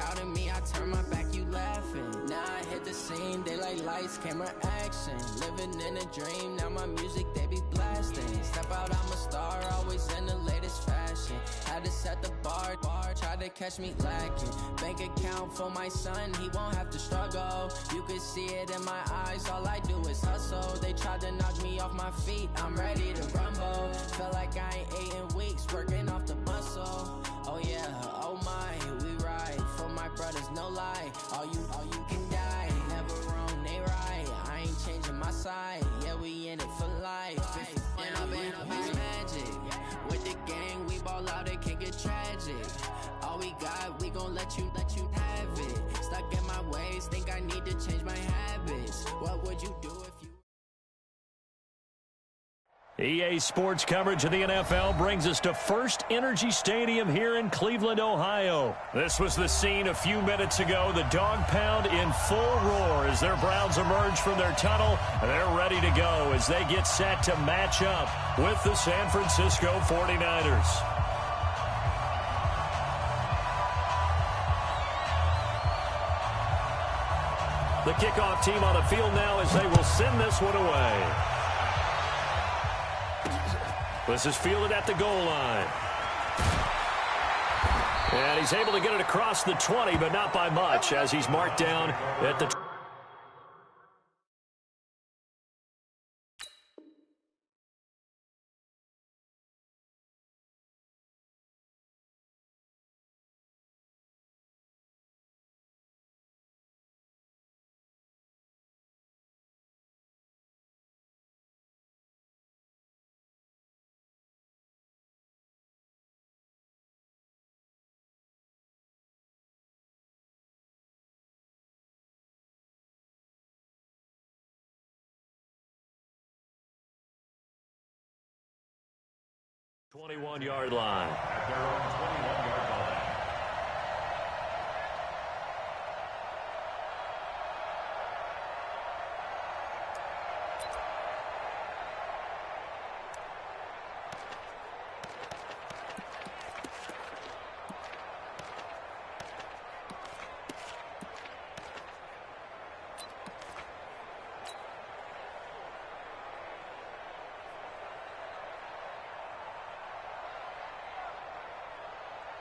crowding me, I turn my back, you laughing. Now I hit the scene, they like lights, camera, action. Living in a dream, now my music, they be blasting. Step out, I'm a star, always in the latest fashion. Had to set the bar, try to catch me lacking. Bank account for my son, he won't have to struggle. You can see it in my eyes, all I do is hustle. They tried to knock me off my feet, I'm ready to rumble. Felt like I ain't ate in weeks, working off the muscle. Oh yeah, oh my, we ride for my brothers, no lie. All you can die, never wrong, they right. I ain't changing my side, yeah, we in it for life. And I've been magic. With the gang, we ball out, it can get tragic. All we got, we gon' let you have it. Stuck in my ways, think I need to change my habits. What would you do if you... EA Sports coverage of the NFL brings us to First Energy Stadium here in Cleveland, Ohio. This was the scene a few minutes ago. The dog pound in full roar as their Browns emerge from their tunnel. They're ready to go as they get set to match up with the San Francisco 49ers. The kickoff team on the field now as they will send this one away. This is fielded at the goal line. And he's able to get it across the 20, but not by much as he's marked down at the 20. Yard line. At their own 21-yard line.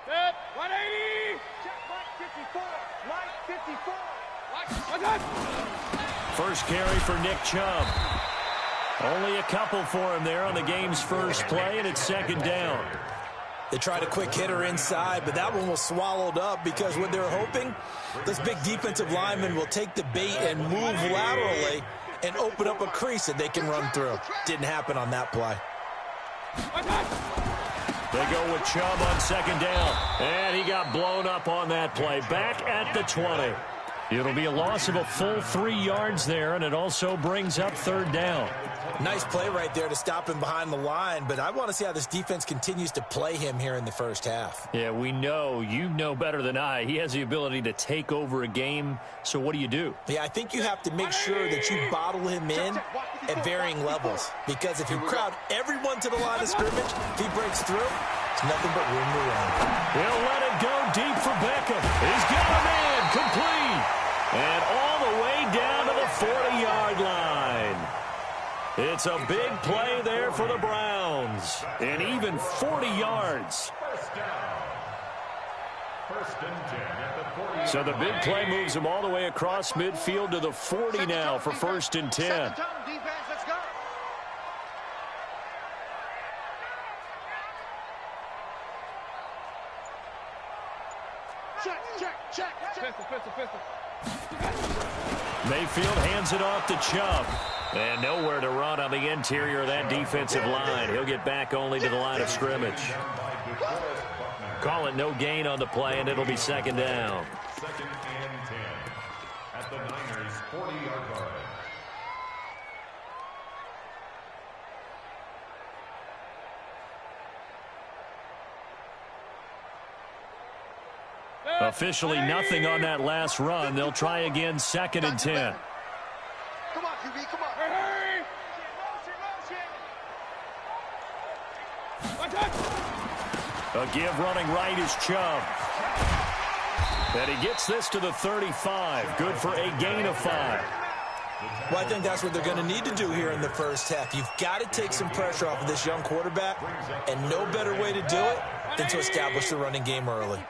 Set, 180! Check, Mike 54, Mike 54. First carry for Nick Chubb. Only a couple for him there on the game's first play, and it's second down. They tried a quick hitter inside, but that one was swallowed up because what they're hoping, this big defensive lineman will take the bait and move laterally and open up a crease that they can run through. Didn't happen on that play. They go with Chubb on second down, and he got blown up on that play. Back at the 20. It'll be a loss of a full 3 yards there, and it also brings up third down. Nice play right there to stop him behind the line, but I want to see how this defense continues to play him here in the first half. Yeah, we know. You know better than I. He has the ability to take over a game, so what do you do? Yeah, I think you have to make sure that you bottle him in at varying levels, because if you crowd everyone to the line of scrimmage, if he breaks through, it's nothing but room to run. He'll let it go deep for Beckham. He's got a man complete, and all the way down to the 40-yard line. It's a big play there for the Browns, and even 40 yards. First and 10 at the 40. So the big play moves him all the way across midfield to the 40 now for first and 10. Second down, defense, let's go. Check. Pistol. Mayfield hands it off to Chubb. And nowhere to run on the interior of that defensive line. He'll get back only to the line of scrimmage. Call it no gain on the play, and it'll be second down. Second and 10 at the Niners' 40-yard line. Officially nothing on that last run. They'll try again, second and 10. Come on, QB, come on. A give running right is Chubb. And he gets this to the 35. Good for a gain of 5. Well, I think that's what they're going to need to do here in the first half. You've got to take some pressure off of this young quarterback, and no better way to do it than to establish the running game early.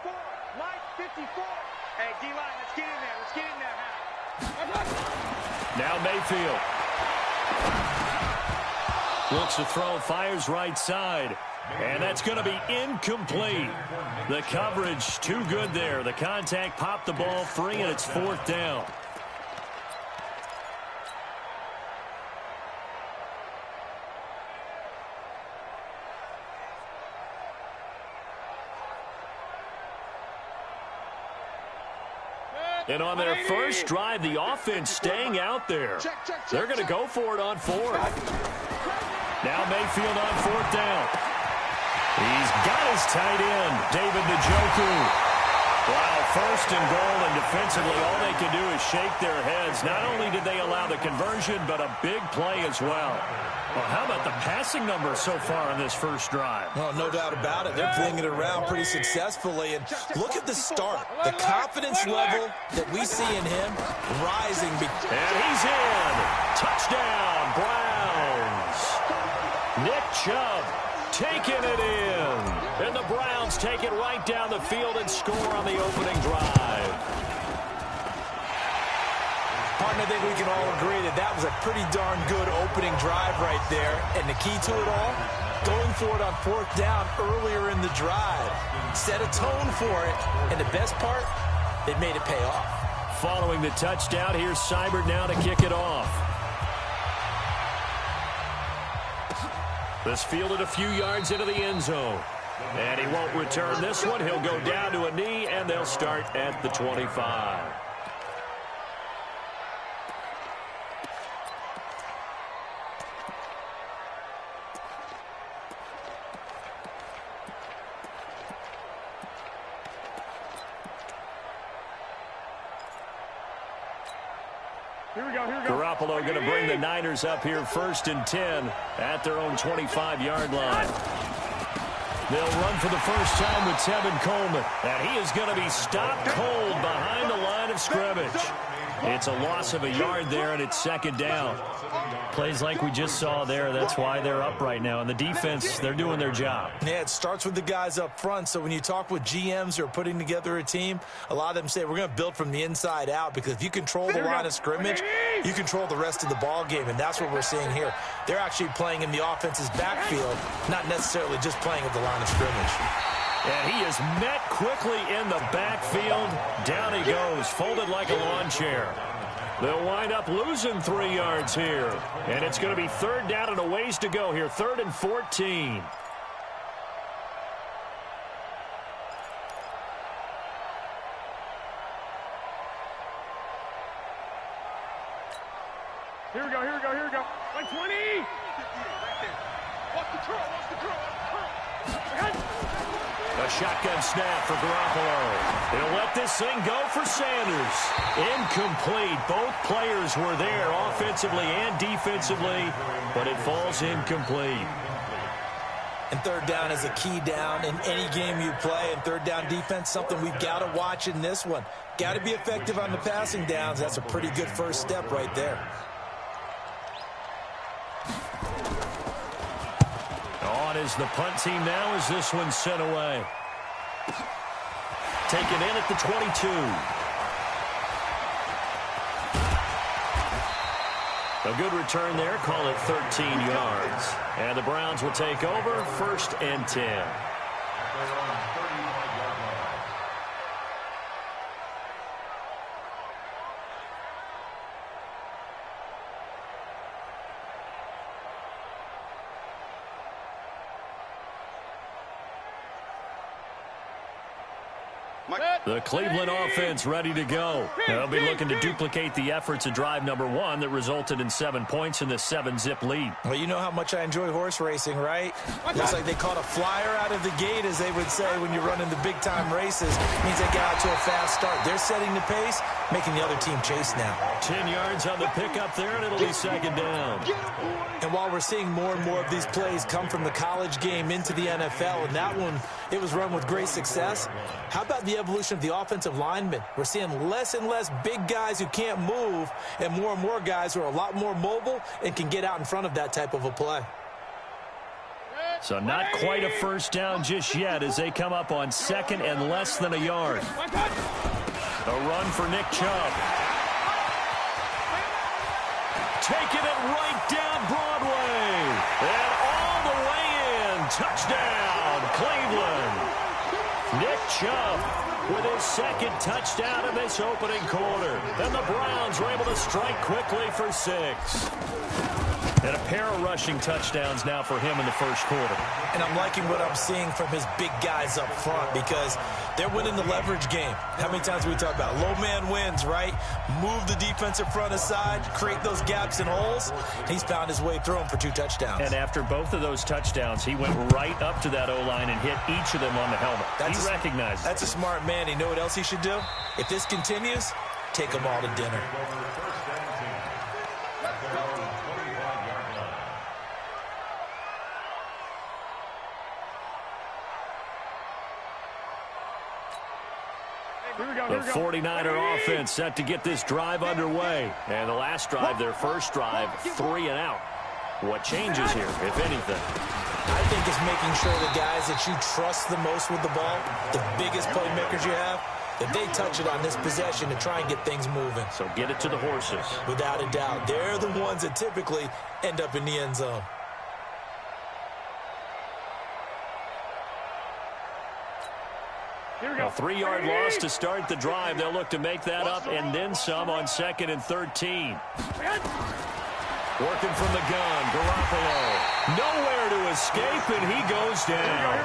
Hey, D-line, let's get in there. Let's get in there. Now Mayfield. Looks to throw, fires right side. And that's going to be incomplete. The coverage too good there. The contact popped the ball free, and it's 4th down. And on their first drive, the offense staying out there. They're going to go for it on 4th. Now Mayfield on 4th down. He's got his tight end, David Njoku. Wow, 1st and goal, and defensively all they can do is shake their heads. Not only did they allow the conversion, but a big play as well. Well, how about the passing numbers so far on this first drive? Oh, no doubt about it. They're flinging it around pretty successfully. And look at the start. The confidence level that we see in him rising. And he's in. Touchdown, Browns. Nick Chubb taking it in. And the Browns take it right down the field and score on the opening drive. Martin, I think we can all agree that that was a pretty darn good opening drive right there. And the key to it all, going for it on 4th down earlier in the drive. Set a tone for it. And the best part, it made it pay off. Following the touchdown, here's Seibert now to kick it off. This fielded a few yards into the end zone. And he won't return this one. He'll go down to a knee, and they'll start at the 25. Here we go. Garoppolo going to bring the Niners up here 1st and 10 at their own 25-yard line. They'll run for the first time with Tevin Coleman. And he is going to be stopped cold behind the line of scrimmage. It's a loss of a yard there, and it's 2nd down. Plays like we just saw there. That's why they're up right now. And the defense, they're doing their job. Yeah, it starts with the guys up front. So when you talk with GMs who are putting together a team, a lot of them say we're going to build from the inside out, because if you control the line of scrimmage, you control the rest of the ball game. And that's what we're seeing here. They're actually playing in the offense's backfield, not necessarily just playing at the line of scrimmage. And he is met quickly in the backfield. Down he goes, folded like a lawn chair. They'll wind up losing 3 yards here. And it's going to be 3rd down and a ways to go here. 3rd and 14. Here we go. Like 20. Watch the curl. A shotgun snap for Garoppolo. He'll let this thing go for Sanders. Incomplete. Both players were there offensively and defensively, but it falls incomplete. And 3rd down is a key down in any game you play. And 3rd down defense, something we've got to watch in this one. Got to be effective on the passing downs. That's a pretty good first step right there. On is the punt team now as this one's sent away. Taken in at the 22. A good return there. Call it 13 yards. And the Browns will take over 1st and 10. The Cleveland offense ready to go. They'll be looking to duplicate the efforts of drive number 1 that resulted in 7 points in this 7-zip lead. Well, you know how much I enjoy horse racing, right? Looks like they caught a flyer out of the gate, as they would say when you're running the big-time races. Means they got out to a fast start. They're setting the pace. making the other team chase now. 10 yards on the pickup there, and it'll be second down. And while we're seeing more and more of these plays come from the college game into the NFL, and that one, it was run with great success, how about the evolution of the offensive linemen? We're seeing less and less big guys who can't move and more guys who are a lot more mobile and can get out in front of that type of a play. So not quite a first down just yet as they come up on second and less than a yard. A run for Nick Chubb. Taking it right down Broadway. And all the way in. Touchdown, Cleveland. Nick Chubb with his second touchdown in this opening quarter. Then the Browns were able to strike quickly for 6. And a pair of rushing touchdowns now for him in the first quarter. And I'm liking what I'm seeing from his big guys up front because they're winning the leverage game. How many times do we talk about low man wins, right? Move the defensive front aside, create those gaps and holes. He's found his way through them for 2 touchdowns. And after both of those touchdowns, he went right up to that O-line and hit each of them on the helmet. He recognized it. That's a smart man. You know what else he should do? If this continues, take them all to dinner. The 49er offense set to get this drive underway. And the last drive, their first drive, 3 and out. What changes here, if anything? I think it's making sure the guys that you trust the most with the ball, the biggest playmakers you have, that they touch it on this possession to try and get things moving. So get it to the horses. Without a doubt. They're the ones that typically end up in the end zone. A 3-yard loss to start the drive. They'll look to make that up and then some on 2nd and 13. Working from the gun, Garoppolo. Nowhere to escape, and he goes down.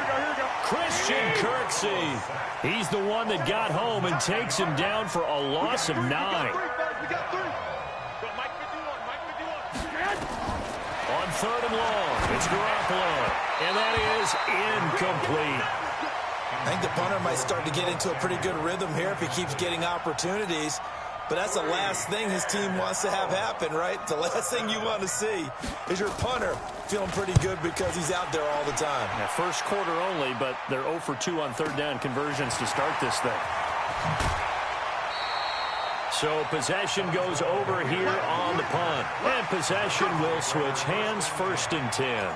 Christian Kirksey. He's the one that got home and takes him down for a loss of 9. On 3rd and long, it's Garoppolo. And that is incomplete. I think the punter might start to get into a pretty good rhythm here if he keeps getting opportunities. But that's the last thing his team wants to have happen, right? The last thing you want to see is your punter feeling pretty good because he's out there all the time. Yeah, first quarter only, but they're 0 for 2 on 3rd down conversions to start this thing. So possession goes over here on the punt. And possession will switch hands, 1st and 10.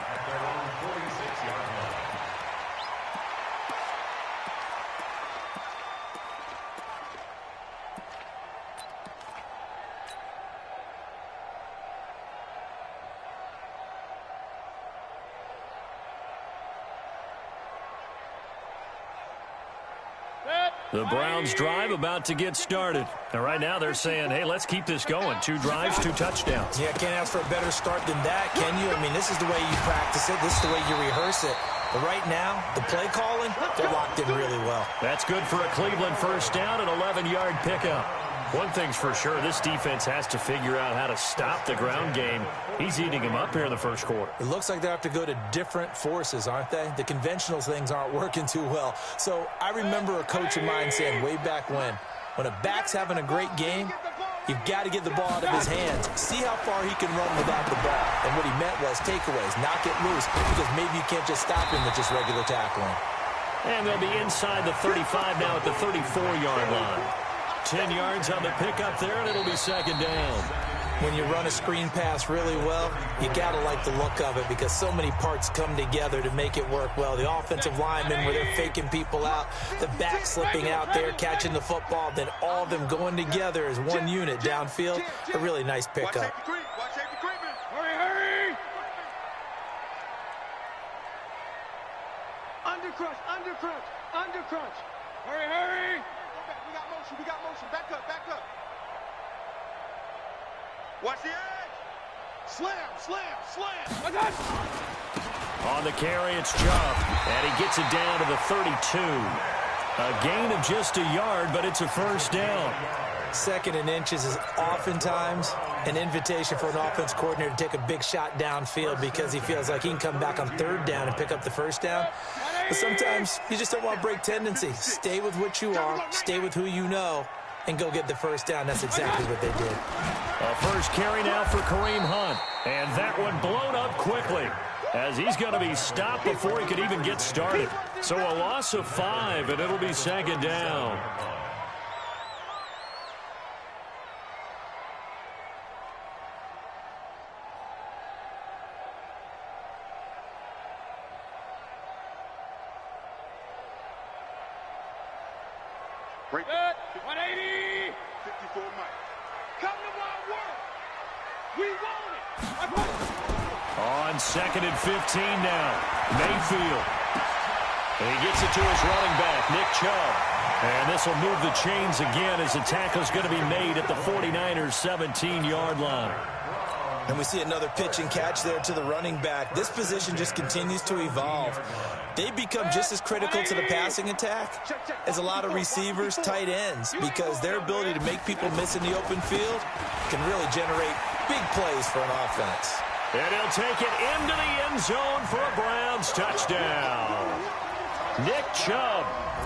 The Browns drive about to get started. And right now they're saying, hey, let's keep this going. 2 drives, 2 touchdowns. Yeah, can't ask for a better start than that, can you? I mean, this is the way you practice it. This is the way you rehearse it. But right now, the play calling, they're locked in really well. That's good for a Cleveland first down, an 11-yard pickup. One thing's for sure, this defense has to figure out how to stop the ground game. He's eating him up here in the first quarter. It looks like they have to go to different forces, aren't they? The conventional things aren't working too well. So I remember a coach of mine saying way back when a back's having a great game, you've got to get the ball out of his hands. See how far he can run without the ball. And what he meant was takeaways, knock it loose, because maybe you can't just stop him with just regular tackling. And they'll be inside the 35 now at the 34-yard line. 10 yards on the pickup there, and it'll be 2nd down. When you run a screen pass really well, you got to like the look of it because so many parts come together to make it work well. The offensive linemen where they're faking people out, the back slipping out there, catching the football, then all of them going together as one unit downfield. A really nice pickup. Hurry! Under crunch. Hurry! We got motion. Back up. Watch the edge. Slam. On the carry, it's Chubb. And he gets it down to the 32. A gain of just a yard, but it's a first down. 2nd and inches is oftentimes an invitation for an offense coordinator to take a big shot downfield because he feels like he can come back on 3rd down and pick up the first down. But sometimes you just don't want to break tendency. Stay with what you are. Stay with who you know. and go get the first down. That's exactly what they did. A first carry now for Kareem Hunt. And that one blown up quickly, as he's going to be stopped before he could even get started. So a loss of 5, and it'll be second down. Break it. 180. 54 Mike. Come to my work. We want it. On 2nd and 15 now. Mayfield. And he gets it to his running back, Nick Chubb. And this will move the chains again as the tackle's going to be made at the 49ers' 17-yard line. And we see another pitch and catch there to the running back. This position just continues to evolve. They become just as critical to the passing attack as a lot of receivers, tight ends, because their ability to make people miss in the open field can really generate big plays for an offense. And he'll take it into the end zone for a Browns touchdown. Nick Chubb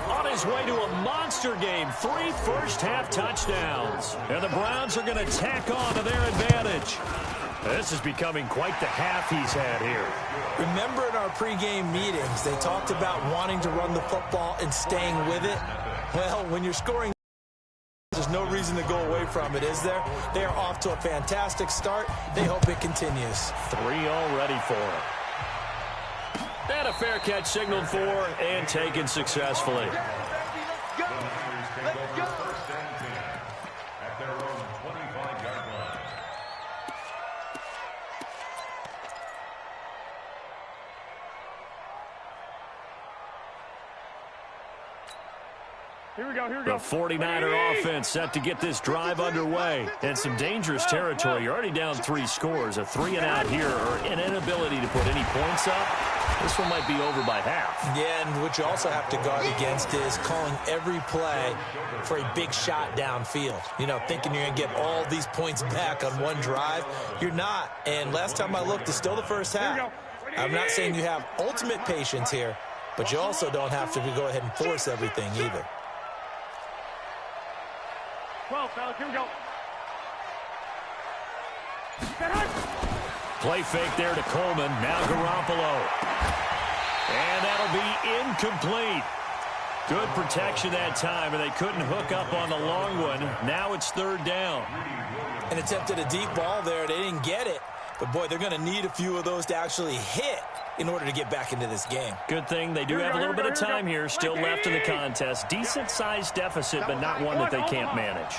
on his way to a monster game. 3 first-half touchdowns. And the Browns are going to tack on to their advantage. This is becoming quite the half he's had here. Remember in our pregame meetings, they talked about wanting to run the football and staying with it? Well, when you're scoring, there's no reason to go away from it, is there? They are off to a fantastic start. They hope it continues. 3 already for him. And a fair catch signaled for and taken successfully. Let's go. Let's go. First and 10 at their own 25-yard line. Here we go. Here we The go. 49er offense set to get this drive underway. And some dangerous territory. You're already down 3 scores. A 3-and-out here or an inability to put any points up. This one might be over by half. Yeah, and what you also have to guard against is calling every play for a big shot downfield. You know, thinking you're going to get all these points back on one drive. You're not. And last time I looked, it's still the first half. I'm not saying you have ultimate patience here, but you also don't have to go ahead and force everything either. 12, fellas. Here we go. Play fake there to Coleman. Now Garoppolo. And that'll be incomplete. Good protection that time, and they couldn't hook up on the long one. Now it's 3rd down. And attempted a deep ball there. They didn't get it. But, boy, they're going to need a few of those to actually hit in order to get back into this game. Good thing they do have a little bit of time here still left in the contest. Decent-sized deficit, but not one that they can't manage.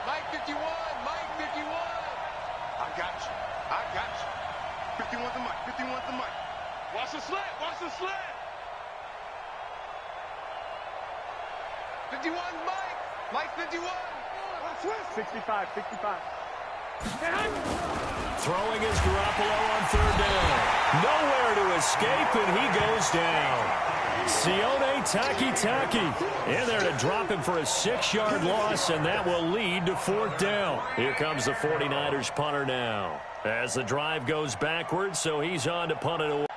Mike 51. Mike 51. I got you. I got you. 51's the Mike. 51's the Mike. Watch the slant. Watch the slant. 51's Mike. Mike 51. 65. 65. Throwing is Garoppolo on 3rd down. Nowhere to escape, and he goes down. Sione Takitaki in there to drop him for a 6-yard loss, and that will lead to 4th down. Here comes the 49ers punter now as the drive goes backwards, so he's on to punt it away.